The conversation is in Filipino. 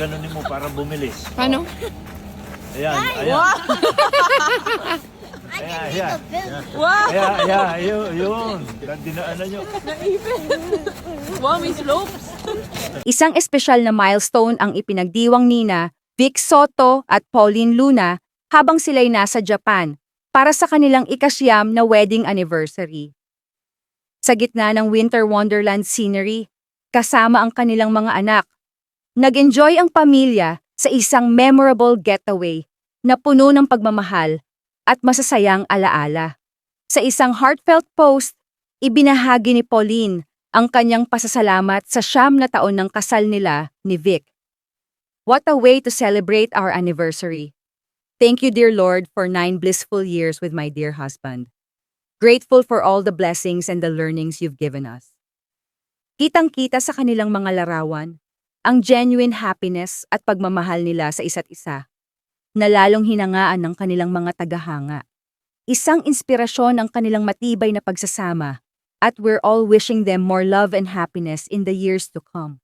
Ganunin mo para bumilis. Paano? Ayan, ayan. Wow! Ayan, ayan. Wow! Ayan, yun. Dinaanan nyo. Wow, may slopes! Isang espesyal na milestone ang ipinagdiwang nina Vic Soto at Pauline Luna habang sila'y nasa Japan para sa kanilang ikasyam na wedding anniversary. Sa gitna ng winter wonderland scenery, kasama ang kanilang mga anak, nag-enjoy ang pamilya sa isang memorable getaway na puno ng pagmamahal at masasayang alaala. Sa isang heartfelt post, ibinahagi ni Pauline ang kanyang pasasalamat sa 9 na taon ng kasal nila ni Vic. What a way to celebrate our anniversary. Thank you, dear Lord, for 9 blissful years with my dear husband. Grateful for all the blessings and the learnings you've given us. Kitang-kita sa kanilang mga larawan ang genuine happiness at pagmamahal nila sa isa't isa, na lalong hinangaan ng kanilang mga tagahanga. Isang inspirasyon ang kanilang matibay na pagsasama, at we're all wishing them more love and happiness in the years to come.